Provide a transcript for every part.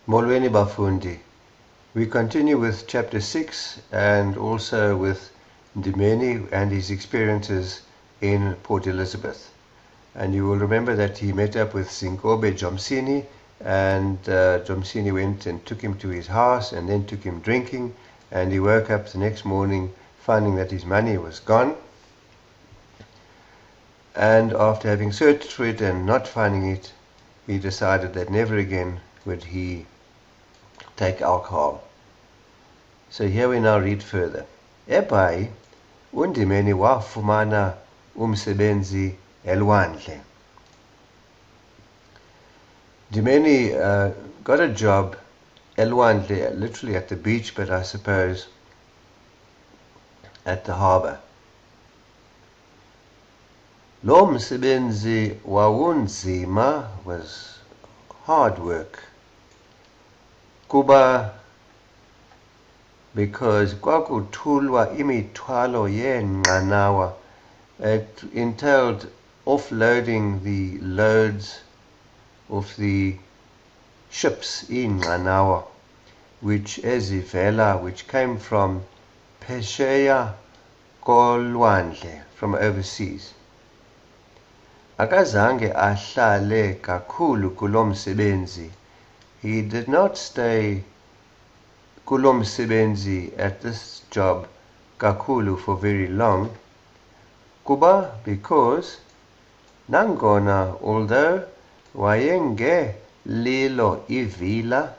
Molweni Bafundi. We continue with chapter 6 and also with Ndimeni and his experiences in Port Elizabeth. And you will remember that he met up with Zinkobe Jomsini, and Jomsini went and took him to his house and then took him drinking, and he woke up the next morning finding that his money was gone. And after having searched for it and not finding it, he decided that never again would he take alcohol. So here we now read further. eBhayi uNdimeni wafumana umsebenzi elwandle. Ndimeni got a job elwandle, literally at the beach, but I suppose at the harbour. Lo msebenzi wawunzima, was hard work. Kuba because kwakuthulwa imithwalo yeenqanawa. It entailed offloading the loads of the ships iinqanawa, which came from Phesheya kolwandle, from overseas. Akazange ahlale kakhulu kulo msebenzi. He did not stay kulo msebenzi, at this job, kakhulu, for very long. Kuba, because nangona, although wayenge lilo ivila,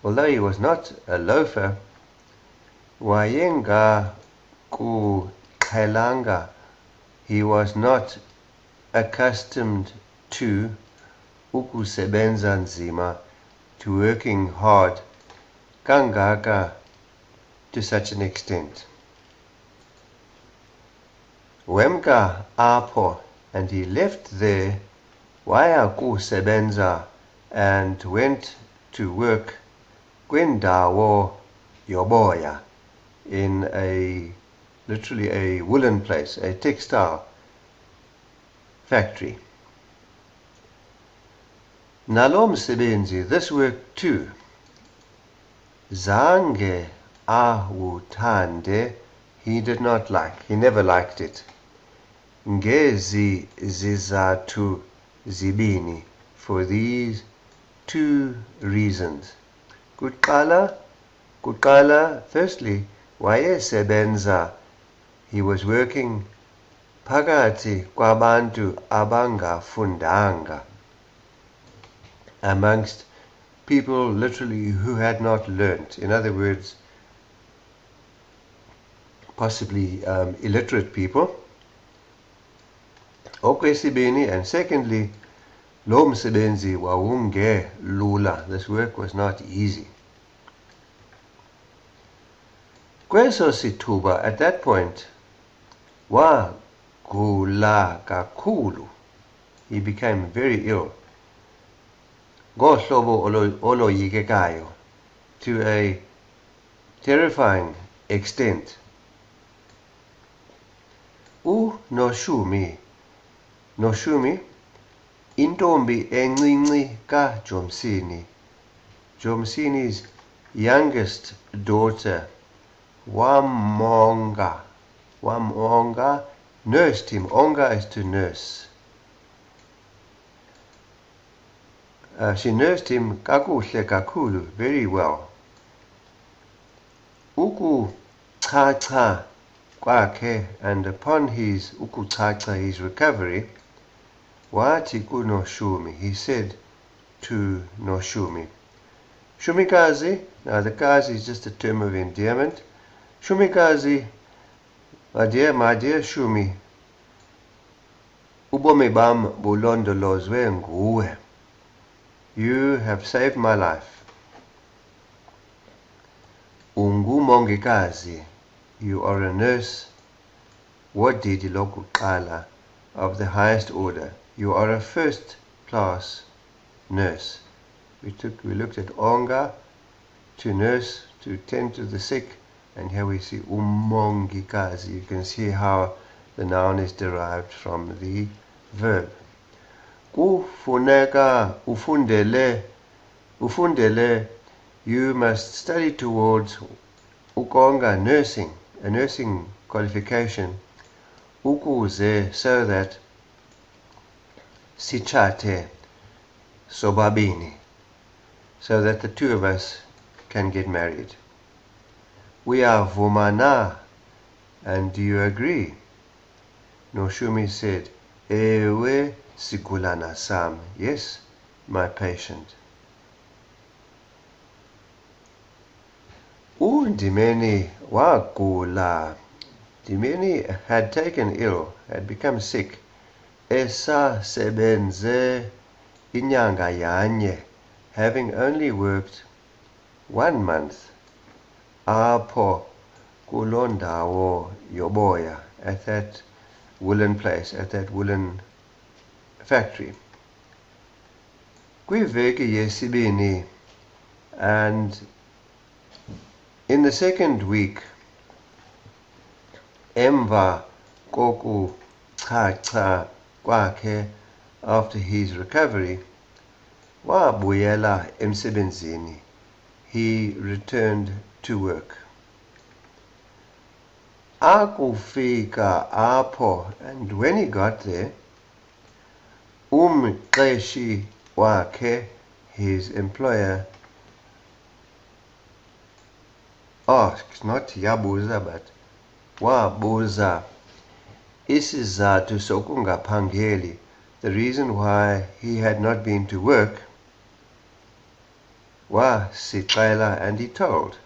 although he was not a loafer, wayenga kuqhelanga, he was not accustomed to ukusebenza nzima, to working hard kangaka, to such an extent. Wemka apho, and he left there, waya kusebenza, and went to work kwindawo yoboya, in literally a woolen place, a textile factory. Nalo msebenzi, this work too, zange awuthande, he did not like, he never liked it. Ngezi zizathu zibini, for these two reasons. Kuqala, firstly, wayesebenza, he was working phakathi kwabantu abangafundanga, amongst people literally who had not learnt. In other words, possibly illiterate people. Okwesibini, and secondly, lo msebenzi wawunge lula. This work was not easy. Kweso sithuba, at that point, wagula kakhulu. He became very ill. Ngohlobo oloyikekayo, to a terrifying extent. Noshumi, intombi encinci ka Jomsini, Jomsini's youngest daughter, wamonga, nursed him. Onga is to nurse. She nursed him kakuhle kakhulu, very well. Ukuchacha kwakhe, and upon his ukuchacha, his recovery, wathi kuNoshumi, he said to Noshumi, Shumikazi, now the kazi is just a term of endearment. Shumikazi, my dear Shumi, ubomi bam bulondolozwe nguwe. You have saved my life. Ungumongikazi, you are a nurse. Wodidi lokuqala, of the highest order. You are a first-class nurse. We looked at onga, to nurse, to tend to the sick, and here we see umongikazi. You can see how the noun is derived from the verb. Kufuneka ufundele ufundele, you must study towards ukonga nursing, a nursing qualification, ukuze, so that sichate sobabini, so that the two of us can get married. Uyavuma, and do you agree? Noshumi said, Ewe sigulana sam, yes, my patient. Ndimeni wagula. Ndimeni had taken ill, had become sick. Esa sebenze inyanga yanye, having only worked 1 month. Apo kulondawo yoboya, at that woolen place, at that woolen factory. Kwiveki yesibini, and in the second week, emva koku chacha kwakhe, after his recovery, wabuyela emsebenzini, he returned to work. Akufika apo, and when he got there, umqeshi wakhe, his employer, asked, not yabuza, but wabuza, isizathu sokungaphangeli, the reason why he had not been to work. Wasixela, and he told.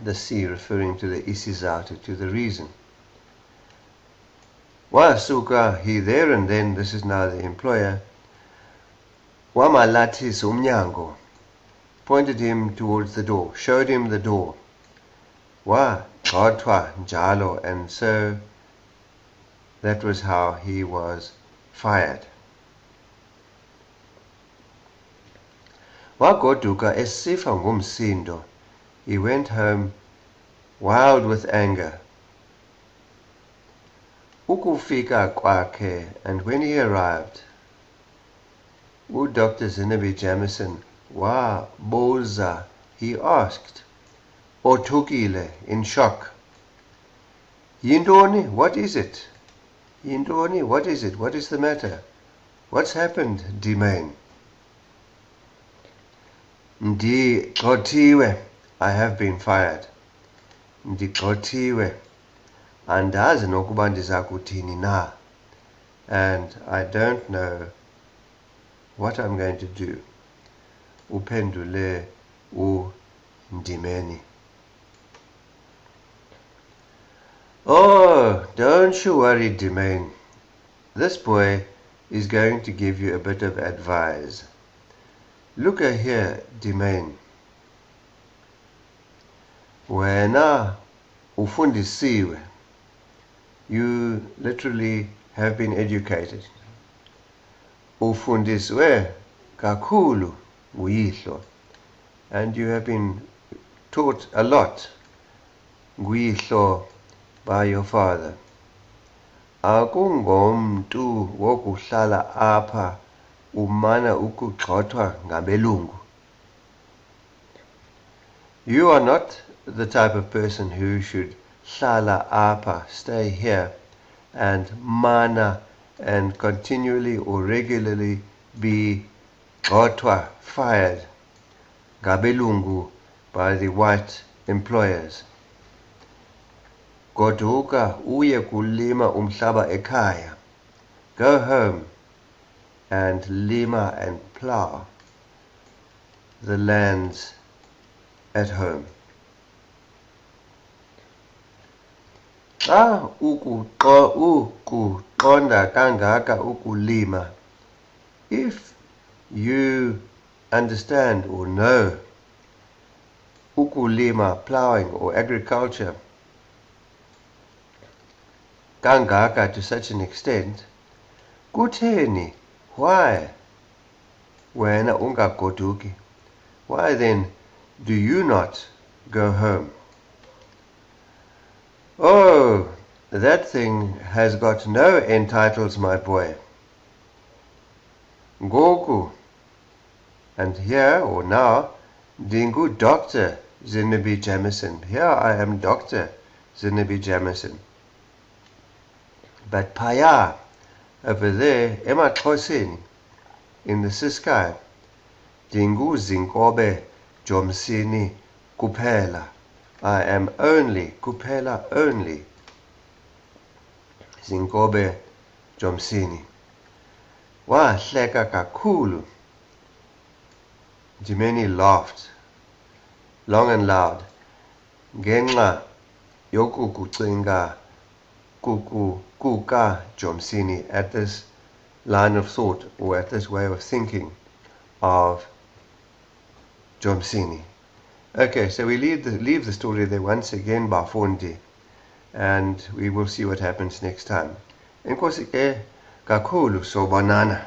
The C referring to the isizathu, to the reason. Wasuka, he there and then, this is now the employer, wamalathis umnyango, pointed him towards the door, showed him the door. Wagxothwa njalo, and so that was how he was fired. Wagoduka esifa ngumsindo, he went home wild with anger. Ukufika kwakhe, and when he arrived, Dr. Zinabi Jamison wabuza, he asked, othukile, in shock, Yintoni, what is it? Yintoni, what is it? What is the matter? What's happened, Dimane? Ndigxothiwe, I have been fired. Ndigxothiwe, andazi nokuba ndiza kuthini na, and I don't know what I'm going to do. Uphendule Ndimeni. Oh, don't you worry, Dimane. This boy is going to give you a bit of advice. Look here, Dimane. Wena ufundisiwe. You literally have been educated. Ufundiswe kakhulu nguyihlo. And you have been taught a lot nguyihlo by your father. Akungomntu wokuhlala apha umana ukugxothwa ngabelungu. You are not the type of person who should hlala apha, stay here, and mana, and continually or regularly be gxothwa, fired, ngabelungu, by the white employers. Goduka uye kulima umhlaba ekhaya. Go home and lima and plow the lands at home. Xa ukuqonda kangaka ukulima, if you understand or know ukulima, plowing or agriculture, kangaka, to such an extent, kutheni, why wena ungagoduki? Why then do you not go home? Oh, that thing has got no end titles, my boy. Ngoku, And here or now, Dingu Dr. Zinnaby Jamison. Here I am Dr. Zinnaby Jamison. But Paya, over there, emaXhoseni, in the Ciskei, Dingu Zinkobe Jomsini Kuphela. I am only, Kuphela only, Zinkobe Jomsini. Wahleka kakhulu. Ndimeni laughed long and loud ngenxa yokukucinga kuka Jomsini, at this line of thought, or at this way of thinking of Jomsini. Okay, so we leave the story there once again by Fondi, and we will see what happens next time. Enkosi ke kakhulu, Sobonana.